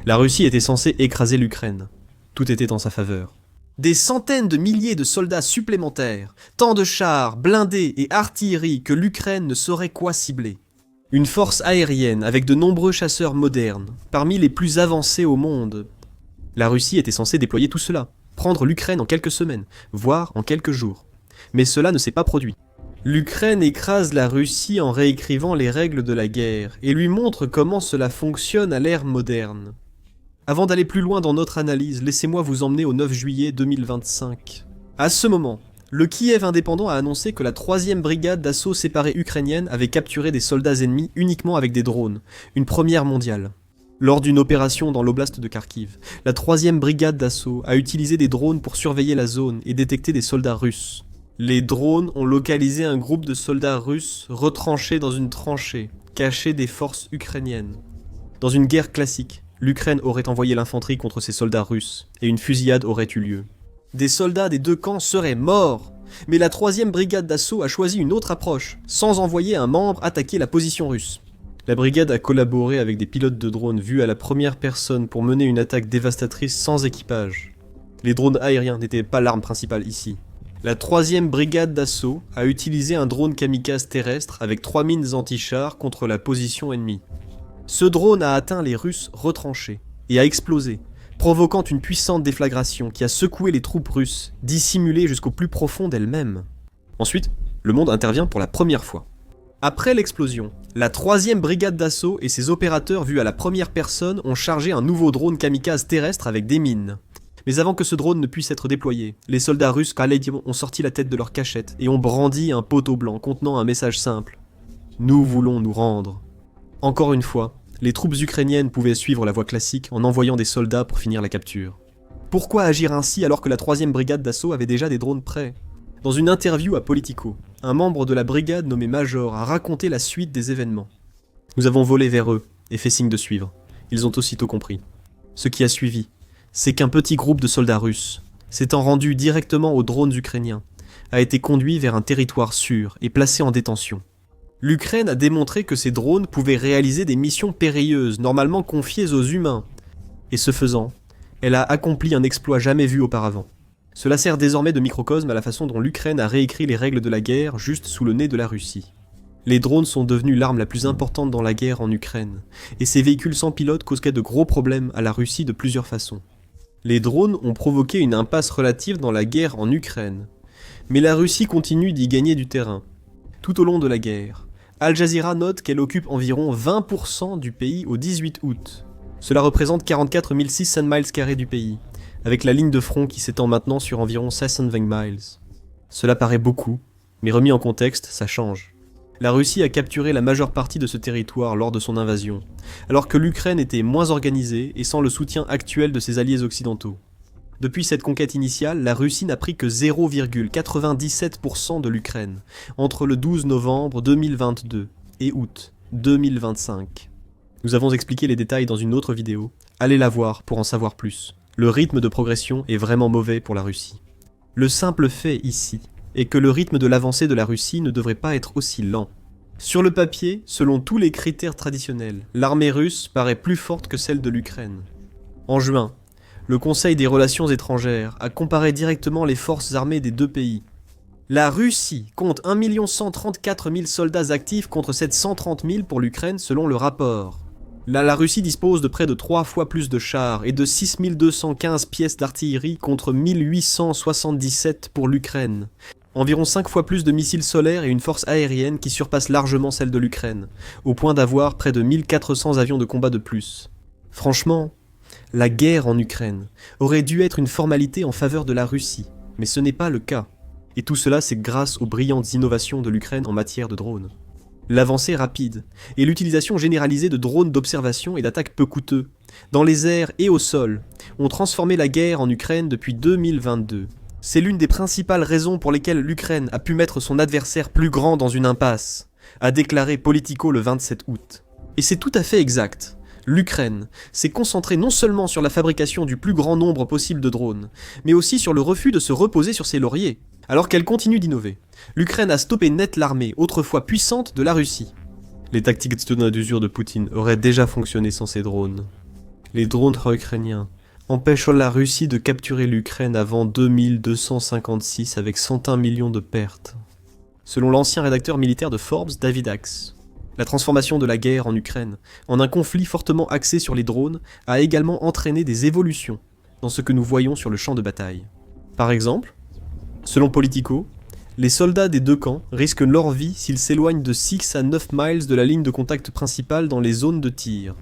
La Russie était censée écraser l'Ukraine. Tout était en sa faveur. Des centaines de milliers de soldats supplémentaires, tant de chars, blindés et artillerie que l'Ukraine ne saurait quoi cibler. Une force aérienne avec de nombreux chasseurs modernes, parmi les plus avancés au monde. La Russie était censée déployer tout cela, prendre l'Ukraine en quelques semaines, voire en quelques jours. Mais cela ne s'est pas produit. L'Ukraine écrase la Russie en réécrivant les règles de la guerre et lui montre comment cela fonctionne à l'ère moderne. Avant d'aller plus loin dans notre analyse, laissez-moi vous emmener au 9 juillet 2025. À ce moment, le Kiev indépendant a annoncé que la 3e brigade d'assaut séparée ukrainienne avait capturé des soldats ennemis uniquement avec des drones, une première mondiale. Lors d'une opération dans l'oblast de Kharkiv, la 3e brigade d'assaut a utilisé des drones pour surveiller la zone et détecter des soldats russes. Les drones ont localisé un groupe de soldats russes retranchés dans une tranchée, cachés des forces ukrainiennes. Dans une guerre classique, l'Ukraine aurait envoyé l'infanterie contre ces soldats russes, et une fusillade aurait eu lieu. Des soldats des deux camps seraient morts, mais la 3e brigade d'assaut a choisi une autre approche, sans envoyer un membre attaquer la position russe. La brigade a collaboré avec des pilotes de drones vus à la première personne pour mener une attaque dévastatrice sans équipage. Les drones aériens n'étaient pas l'arme principale ici. La 3e brigade d'assaut a utilisé un drone kamikaze terrestre avec 3 mines anti-chars contre la position ennemie. Ce drone a atteint les Russes retranchés et a explosé, provoquant une puissante déflagration qui a secoué les troupes russes, dissimulées jusqu'au plus profond d'elles-mêmes. Ensuite, le monde intervient pour la première fois. Après l'explosion, la 3e brigade d'assaut et ses opérateurs vus à la première personne ont chargé un nouveau drone kamikaze terrestre avec des mines. Mais avant que ce drone ne puisse être déployé, les soldats russes ont sorti la tête de leur cachette et ont brandi un poteau blanc contenant un message simple. « Nous voulons nous rendre ». Encore une fois, les troupes ukrainiennes pouvaient suivre la voie classique en envoyant des soldats pour finir la capture. Pourquoi agir ainsi alors que la 3e brigade d'assaut avait déjà des drones prêts ? Dans une interview à Politico, un membre de la brigade nommé Major a raconté la suite des événements. Nous avons volé vers eux et fait signe de suivre. Ils ont aussitôt compris. Ce qui a suivi, c'est qu'un petit groupe de soldats russes, s'étant rendu directement aux drones ukrainiens, a été conduit vers un territoire sûr et placé en détention. L'Ukraine a démontré que ces drones pouvaient réaliser des missions périlleuses, normalement confiées aux humains. Et ce faisant, elle a accompli un exploit jamais vu auparavant. Cela sert désormais de microcosme à la façon dont l'Ukraine a réécrit les règles de la guerre juste sous le nez de la Russie. Les drones sont devenus l'arme la plus importante dans la guerre en Ukraine, et ces véhicules sans pilote causaient de gros problèmes à la Russie de plusieurs façons. Les drones ont provoqué une impasse relative dans la guerre en Ukraine, mais la Russie continue d'y gagner du terrain. Tout au long de la guerre, Al Jazeera note qu'elle occupe environ 20% du pays au 18 août. Cela représente 44 600 miles carrés du pays, avec la ligne de front qui s'étend maintenant sur environ 620 miles. Cela paraît beaucoup, mais remis en contexte, ça change. La Russie a capturé la majeure partie de ce territoire lors de son invasion, alors que l'Ukraine était moins organisée et sans le soutien actuel de ses alliés occidentaux. Depuis cette conquête initiale, la Russie n'a pris que 0,97% de l'Ukraine, entre le 12 novembre 2022 et août 2025. Nous avons expliqué les détails dans une autre vidéo, allez la voir pour en savoir plus. Le rythme de progression est vraiment mauvais pour la Russie. Le simple fait ici est que le rythme de l'avancée de la Russie ne devrait pas être aussi lent. Sur le papier, selon tous les critères traditionnels, l'armée russe paraît plus forte que celle de l'Ukraine. En juin, le Conseil des Relations étrangères a comparé directement les forces armées des deux pays. La Russie compte 1 134 000 soldats actifs contre 730 000 pour l'Ukraine selon le rapport. La Russie dispose de près de 3 fois plus de chars et de 6 215 pièces d'artillerie contre 1 877 pour l'Ukraine. Environ 5 fois plus de missiles solaires et une force aérienne qui surpasse largement celle de l'Ukraine, au point d'avoir près de 1400 avions de combat de plus. Franchement, la guerre en Ukraine aurait dû être une formalité en faveur de la Russie, mais ce n'est pas le cas. Et tout cela, c'est grâce aux brillantes innovations de l'Ukraine en matière de drones. L'avancée rapide et l'utilisation généralisée de drones d'observation et d'attaque peu coûteux, dans les airs et au sol, ont transformé la guerre en Ukraine depuis 2022. C'est l'une des principales raisons pour lesquelles l'Ukraine a pu mettre son adversaire plus grand dans une impasse, a déclaré Politico le 27 août. Et c'est tout à fait exact. L'Ukraine s'est concentrée non seulement sur la fabrication du plus grand nombre possible de drones, mais aussi sur le refus de se reposer sur ses lauriers, alors qu'elle continue d'innover. L'Ukraine a stoppé net l'armée, autrefois puissante, de la Russie. Les tactiques d'usure de Poutine auraient déjà fonctionné sans ces drones. Les drones ukrainiens empêchent la Russie de capturer l'Ukraine avant 2256 avec 101 millions de pertes. Selon l'ancien rédacteur militaire de Forbes, David Axe, la transformation de la guerre en Ukraine en un conflit fortement axé sur les drones a également entraîné des évolutions dans ce que nous voyons sur le champ de bataille. Par exemple, selon Politico, les soldats des deux camps risquent leur vie s'ils s'éloignent de 6 à 9 miles de la ligne de contact principale dans les zones de tir.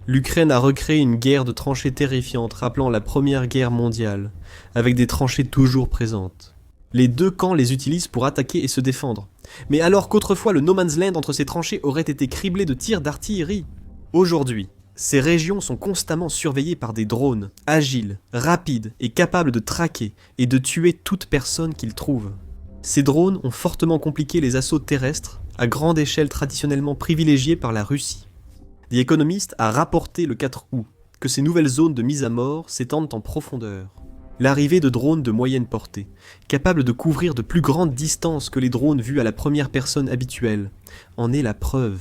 L'Ukraine a recréé une guerre de tranchées terrifiante rappelant la Première Guerre mondiale, avec des tranchées toujours présentes. Les deux camps les utilisent pour attaquer et se défendre. Mais alors qu'autrefois le no man's land entre ces tranchées aurait été criblé de tirs d'artillerie, aujourd'hui, ces régions sont constamment surveillées par des drones, agiles, rapides et capables de traquer et de tuer toute personne qu'ils trouvent. Ces drones ont fortement compliqué les assauts terrestres, à grande échelle traditionnellement privilégiés par la Russie. The Economist a rapporté le 4 août que ces nouvelles zones de mise à mort s'étendent en profondeur. L'arrivée de drones de moyenne portée, capables de couvrir de plus grandes distances que les drones vus à la première personne habituelle, en est la preuve.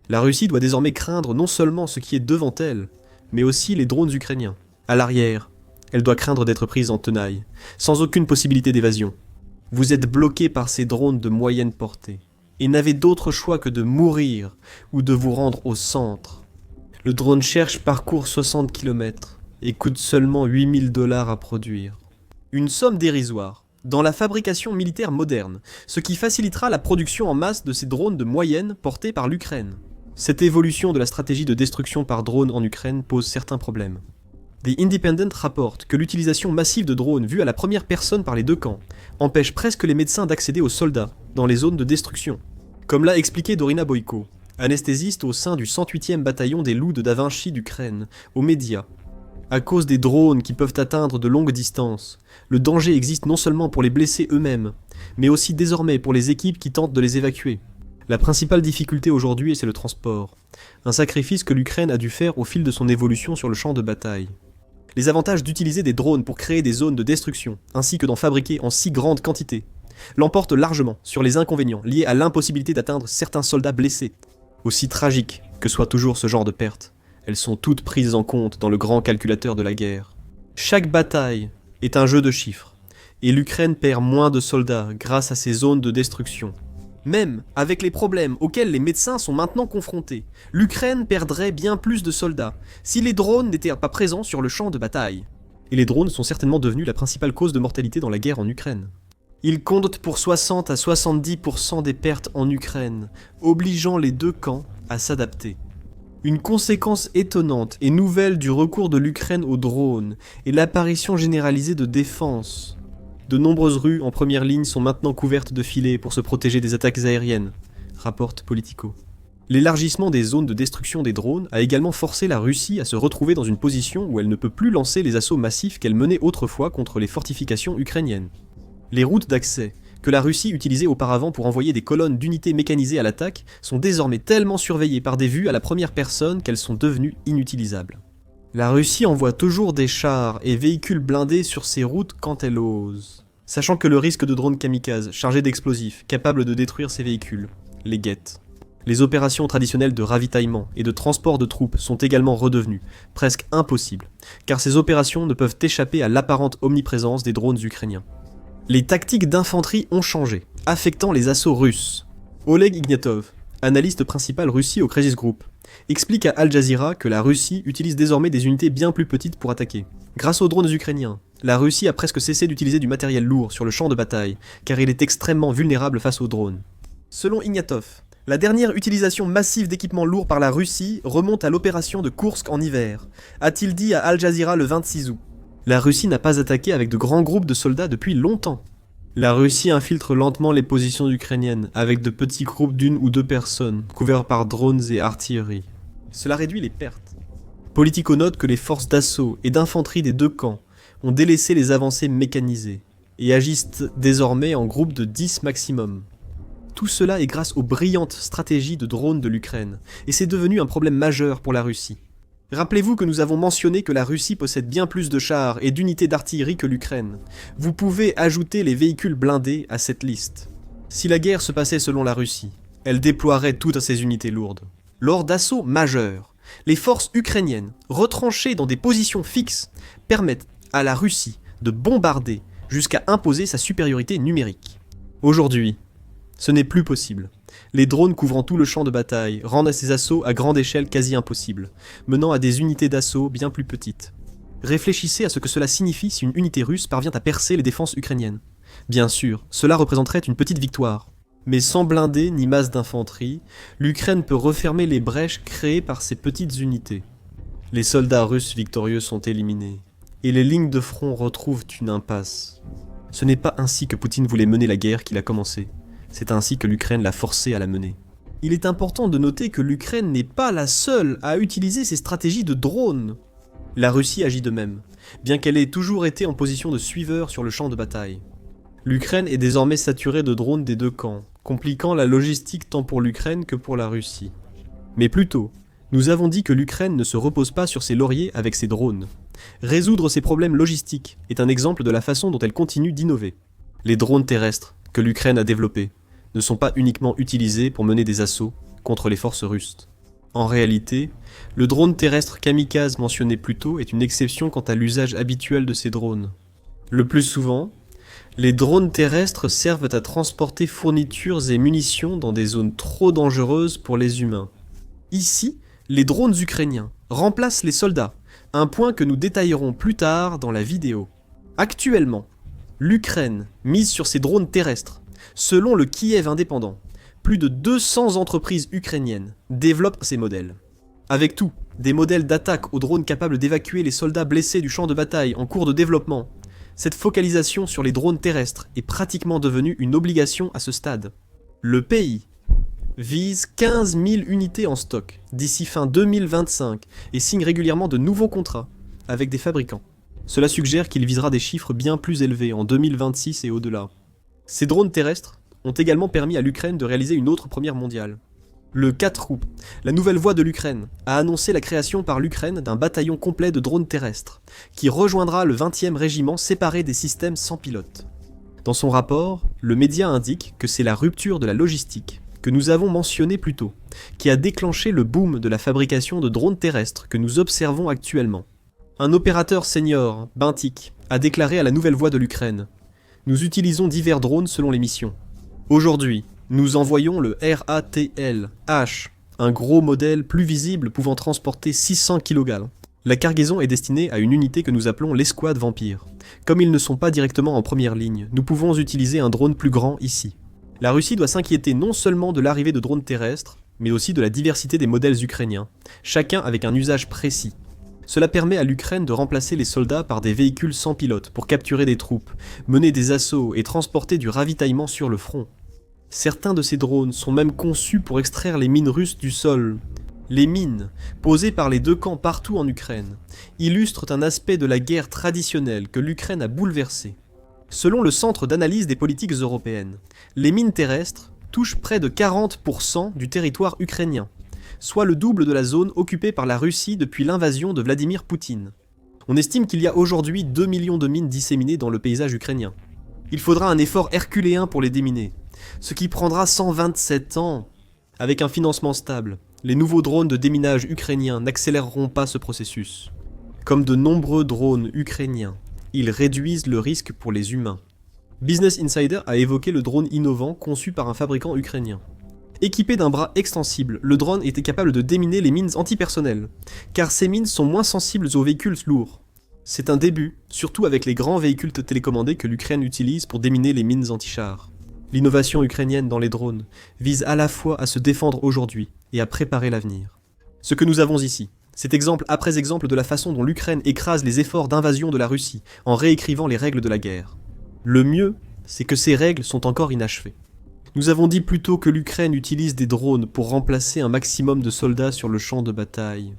La Russie doit désormais craindre non seulement ce qui est devant elle, mais aussi les drones ukrainiens. À l'arrière, elle doit craindre d'être prise en tenaille, sans aucune possibilité d'évasion. Vous êtes bloqué par ces drones de moyenne portée, et n'avez d'autre choix que de mourir ou de vous rendre au centre. Le drone cherche parcourt 60 km et coûte seulement 8 000 $ à produire. Une somme dérisoire dans la fabrication militaire moderne, ce qui facilitera la production en masse de ces drones de moyenne portés par l'Ukraine. Cette évolution de la stratégie de destruction par drone en Ukraine pose certains problèmes. The Independent rapporte que l'utilisation massive de drones vus à la première personne par les deux camps empêche presque les médecins d'accéder aux soldats dans les zones de destruction. Comme l'a expliqué Dorina Boyko, anesthésiste au sein du 108e bataillon des loups de Da Vinci d'Ukraine, aux médias. À cause des drones qui peuvent atteindre de longues distances, le danger existe non seulement pour les blessés eux-mêmes, mais aussi désormais pour les équipes qui tentent de les évacuer. La principale difficulté aujourd'hui, c'est le transport, un sacrifice que l'Ukraine a dû faire au fil de son évolution sur le champ de bataille. Les avantages d'utiliser des drones pour créer des zones de destruction, ainsi que d'en fabriquer en si grande quantité, l'emportent largement sur les inconvénients liés à l'impossibilité d'atteindre certains soldats blessés. Aussi tragique que soit toujours ce genre de pertes, elles sont toutes prises en compte dans le grand calculateur de la guerre. Chaque bataille est un jeu de chiffres, et l'Ukraine perd moins de soldats grâce à ces zones de destruction. Même avec les problèmes auxquels les médecins sont maintenant confrontés, l'Ukraine perdrait bien plus de soldats si les drones n'étaient pas présents sur le champ de bataille. Et les drones sont certainement devenus la principale cause de mortalité dans la guerre en Ukraine. Ils comptent pour 60 à 70% des pertes en Ukraine, obligeant les deux camps à s'adapter. Une conséquence étonnante et nouvelle du recours de l'Ukraine aux drones est l'apparition généralisée de défenses. De nombreuses rues en première ligne sont maintenant couvertes de filets pour se protéger des attaques aériennes, rapporte Politico. L'élargissement des zones de destruction des drones a également forcé la Russie à se retrouver dans une position où elle ne peut plus lancer les assauts massifs qu'elle menait autrefois contre les fortifications ukrainiennes. Les routes d'accès, que la Russie utilisait auparavant pour envoyer des colonnes d'unités mécanisées à l'attaque, sont désormais tellement surveillées par des vues à la première personne qu'elles sont devenues inutilisables. La Russie envoie toujours des chars et véhicules blindés sur ces routes quand elle ose, sachant que le risque de drones kamikazes chargés d'explosifs, capables de détruire ces véhicules, les guette. Les opérations traditionnelles de ravitaillement et de transport de troupes sont également redevenues presque impossibles, car ces opérations ne peuvent échapper à l'apparente omniprésence des drones ukrainiens. Les tactiques d'infanterie ont changé, affectant les assauts russes. Oleg Ignatov, analyste principal Russie au Crisis Group, explique à Al Jazeera que la Russie utilise désormais des unités bien plus petites pour attaquer. Grâce aux drones ukrainiens, la Russie a presque cessé d'utiliser du matériel lourd sur le champ de bataille, car il est extrêmement vulnérable face aux drones. Selon Ignatov, la dernière utilisation massive d'équipements lourds par la Russie remonte à l'opération de Koursk en hiver, a-t-il dit à Al Jazeera le 26 août. La Russie n'a pas attaqué avec de grands groupes de soldats depuis longtemps. La Russie infiltre lentement les positions ukrainiennes avec de petits groupes d'1 ou 2 personnes, couverts par drones et artillerie. Cela réduit les pertes. Politico note que les forces d'assaut et d'infanterie des deux camps ont délaissé les avancées mécanisées et agissent désormais en groupes de 10 maximum. Tout cela est grâce aux brillantes stratégies de drones de l'Ukraine, et c'est devenu un problème majeur pour la Russie. Rappelez-vous que nous avons mentionné que la Russie possède bien plus de chars et d'unités d'artillerie que l'Ukraine. Vous pouvez ajouter les véhicules blindés à cette liste. Si la guerre se passait selon la Russie, elle déploierait toutes ses unités lourdes. Lors d'assauts majeurs, Les forces ukrainiennes, retranchées dans des positions fixes, permettent à la Russie de bombarder jusqu'à imposer sa supériorité numérique. Aujourd'hui, ce n'est plus possible. Les drones couvrant tout le champ de bataille rendent ces assauts à grande échelle quasi impossibles, menant à des unités d'assaut bien plus petites. Réfléchissez à ce que cela signifie si une unité russe parvient à percer les défenses ukrainiennes. Bien sûr, cela représenterait une petite victoire. Mais sans blindés ni masse d'infanterie, l'Ukraine peut refermer les brèches créées par ces petites unités. Les soldats russes victorieux sont éliminés, et les lignes de front retrouvent une impasse. Ce n'est pas ainsi que Poutine voulait mener la guerre qu'il a commencée, c'est ainsi que l'Ukraine l'a forcé à la mener. Il est important de noter que l'Ukraine n'est pas la seule à utiliser ces stratégies de drones. La Russie agit de même, bien qu'elle ait toujours été en position de suiveur sur le champ de bataille. L'Ukraine est désormais saturée de drones des deux camps, compliquant la logistique tant pour l'Ukraine que pour la Russie. Mais plutôt, nous avons dit que l'Ukraine ne se repose pas sur ses lauriers avec ses drones. Résoudre ces problèmes logistiques est un exemple de la façon dont elle continue d'innover. Les drones terrestres que l'Ukraine a développés ne sont pas uniquement utilisés pour mener des assauts contre les forces russes. En réalité, le drone terrestre kamikaze mentionné plus tôt est une exception quant à l'usage habituel de ces drones. Le plus souvent, les drones terrestres servent à transporter fournitures et munitions dans des zones trop dangereuses pour les humains. Ici, les drones ukrainiens remplacent les soldats, un point que nous détaillerons plus tard dans la vidéo. Actuellement, l'Ukraine mise sur ces drones terrestres. Selon le Kiev indépendant, plus de 200 entreprises ukrainiennes développent ces modèles. Avec tout, des modèles d'attaque aux drones capables d'évacuer les soldats blessés du champ de bataille en cours de développement, cette focalisation sur les drones terrestres est pratiquement devenue une obligation à ce stade. Le pays vise 15 000 unités en stock d'ici fin 2025 et signe régulièrement de nouveaux contrats avec des fabricants. Cela suggère qu'il visera des chiffres bien plus élevés en 2026 et au-delà. Ces drones terrestres ont également permis à l'Ukraine de réaliser une autre première mondiale. Le 4 août, la nouvelle voix de l'Ukraine a annoncé la création par l'Ukraine d'un bataillon complet de drones terrestres, qui rejoindra le 20e régiment séparé des systèmes sans pilote. Dans son rapport, le média indique que c'est la rupture de la logistique, que nous avons mentionné plus tôt, qui a déclenché le boom de la fabrication de drones terrestres que nous observons actuellement. Un opérateur senior, Bintik, a déclaré à la nouvelle voix de l'Ukraine « Nous utilisons divers drones selon les missions. Aujourd'hui, nous envoyons le RATL-H, un gros modèle plus visible pouvant transporter 600 kg. La cargaison est destinée à une unité que nous appelons l'escouade vampire. Comme ils ne sont pas directement en première ligne, nous pouvons utiliser un drone plus grand ici. La Russie doit s'inquiéter non seulement de l'arrivée de drones terrestres, mais aussi de la diversité des modèles ukrainiens, chacun avec un usage précis. Cela permet à l'Ukraine de remplacer les soldats par des véhicules sans pilote pour capturer des troupes, mener des assauts et transporter du ravitaillement sur le front. Certains de ces drones sont même conçus pour extraire les mines russes du sol. Les mines, posées par les deux camps partout en Ukraine, illustrent un aspect de la guerre traditionnelle que l'Ukraine a bouleversé. Selon le Centre d'analyse des politiques européennes, les mines terrestres touchent près de 40% du territoire ukrainien, soit le double de la zone occupée par la Russie depuis l'invasion de Vladimir Poutine. On estime qu'il y a aujourd'hui 2 millions de mines disséminées dans le paysage ukrainien. Il faudra un effort herculéen pour les déminer, ce qui prendra 127 ans. Avec un financement stable, les nouveaux drones de déminage ukrainiens n'accéléreront pas ce processus. Comme de nombreux drones ukrainiens, ils réduisent le risque pour les humains. Business Insider a évoqué le drone innovant conçu par un fabricant ukrainien. Équipé d'un bras extensible, le drone était capable de déminer les mines antipersonnelles, car ces mines sont moins sensibles aux véhicules lourds. C'est un début, surtout avec les grands véhicules télécommandés que l'Ukraine utilise pour déminer les mines anti-chars. L'innovation ukrainienne dans les drones vise à la fois à se défendre aujourd'hui et à préparer l'avenir. Ce que nous avons ici, c'est exemple après exemple de la façon dont l'Ukraine écrase les efforts d'invasion de la Russie en réécrivant les règles de la guerre. Le mieux, c'est que ces règles sont encore inachevées. Nous avons dit plus tôt que l'Ukraine utilise des drones pour remplacer un maximum de soldats sur le champ de bataille.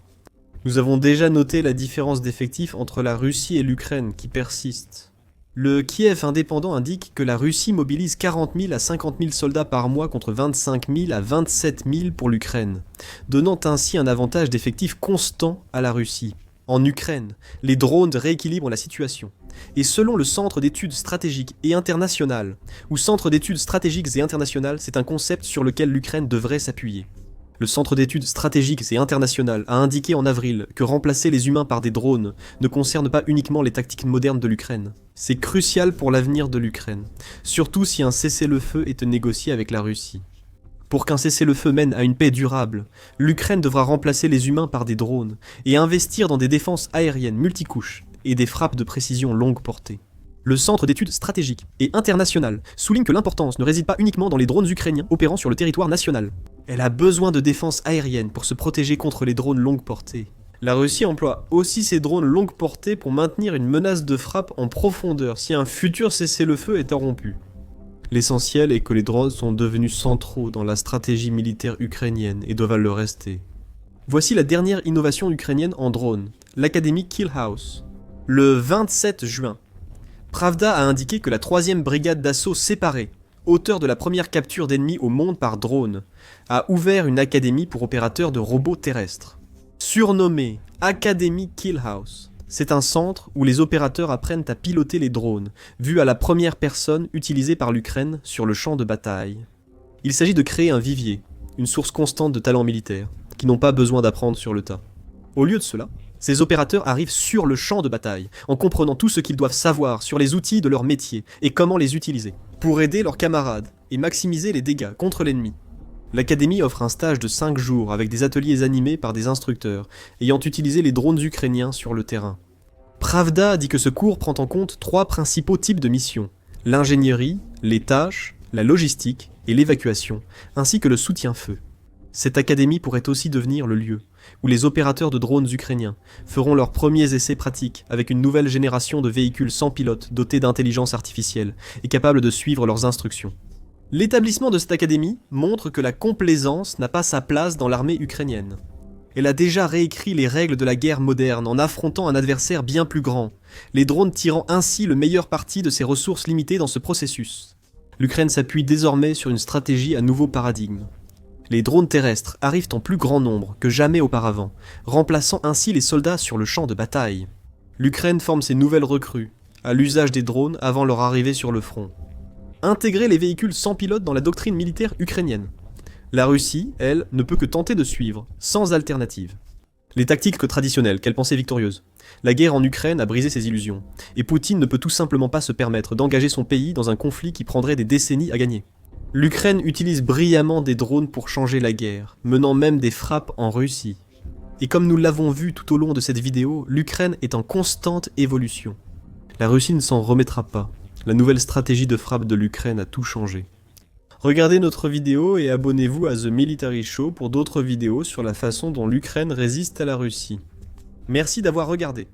Nous avons déjà noté la différence d'effectifs entre la Russie et l'Ukraine qui persiste. Le Kiev indépendant indique que la Russie mobilise 40 000 à 50 000 soldats par mois contre 25 000 à 27 000 pour l'Ukraine, donnant ainsi un avantage d'effectifs constant à la Russie. En Ukraine, les drones rééquilibrent la situation. Et selon le Centre d'études stratégiques et internationales, ou Centre d'études stratégiques et internationales, c'est un concept sur lequel l'Ukraine devrait s'appuyer. Le Centre d'études stratégiques et internationales a indiqué en avril que remplacer les humains par des drones ne concerne pas uniquement les tactiques modernes de l'Ukraine. C'est crucial pour l'avenir de l'Ukraine, surtout si un cessez-le-feu est négocié avec la Russie. Pour qu'un cessez-le-feu mène à une paix durable, l'Ukraine devra remplacer les humains par des drones et investir dans des défenses aériennes multicouches et des frappes de précision longue portée. Le Centre d'études stratégiques et internationales souligne que l'importance ne réside pas uniquement dans les drones ukrainiens opérant sur le territoire national. Elle a besoin de défense aérienne pour se protéger contre les drones longue portée. La Russie emploie aussi ces drones longue portée pour maintenir une menace de frappe en profondeur si un futur cessez-le-feu est interrompu. L'essentiel est que les drones sont devenus centraux dans la stratégie militaire ukrainienne et doivent le rester. Voici la dernière innovation ukrainienne en drone, l'Académie Kill House. Le 27 juin, Pravda a indiqué que la 3e brigade d'assaut séparée, auteur de la première capture d'ennemis au monde par drone, a ouvert une académie pour opérateurs de robots terrestres. Surnommée Académie Kill House, c'est un centre où les opérateurs apprennent à piloter les drones, vus à la première personne utilisés par l'Ukraine sur le champ de bataille. Il s'agit de créer un vivier, une source constante de talents militaires, qui n'ont pas besoin d'apprendre sur le tas. Au lieu de cela, ces opérateurs arrivent sur le champ de bataille, en comprenant tout ce qu'ils doivent savoir sur les outils de leur métier et comment les utiliser, pour aider leurs camarades et maximiser les dégâts contre l'ennemi. L'Académie offre un stage de 5 jours avec des ateliers animés par des instructeurs ayant utilisé les drones ukrainiens sur le terrain. Pravda dit que ce cours prend en compte 3 principaux types de missions: l'ingénierie, les tâches, la logistique et l'évacuation, ainsi que le soutien-feu. Cette académie pourrait aussi devenir le lieu où les opérateurs de drones ukrainiens feront leurs premiers essais pratiques avec une nouvelle génération de véhicules sans pilote dotés d'intelligence artificielle et capables de suivre leurs instructions. L'établissement de cette académie montre que la complaisance n'a pas sa place dans l'armée ukrainienne. Elle a déjà réécrit les règles de la guerre moderne en affrontant un adversaire bien plus grand, les drones tirant ainsi le meilleur parti de ses ressources limitées dans ce processus. L'Ukraine s'appuie désormais sur une stratégie à nouveau paradigme. Les drones terrestres arrivent en plus grand nombre que jamais auparavant, remplaçant ainsi les soldats sur le champ de bataille. L'Ukraine forme ses nouvelles recrues, à l'usage des drones avant leur arrivée sur le front. Intégrer les véhicules sans pilote dans la doctrine militaire ukrainienne. La Russie, elle, ne peut que tenter de suivre, sans alternative. Les tactiques traditionnelles qu'elle pensait victorieuses. La guerre en Ukraine a brisé ses illusions, et Poutine ne peut tout simplement pas se permettre d'engager son pays dans un conflit qui prendrait des décennies à gagner. L'Ukraine utilise brillamment des drones pour changer la guerre, menant même des frappes en Russie. Et comme nous l'avons vu tout au long de cette vidéo, l'Ukraine est en constante évolution. La Russie ne s'en remettra pas. La nouvelle stratégie de frappe de l'Ukraine a tout changé. Regardez notre vidéo et abonnez-vous à The Military Show pour d'autres vidéos sur la façon dont l'Ukraine résiste à la Russie. Merci d'avoir regardé.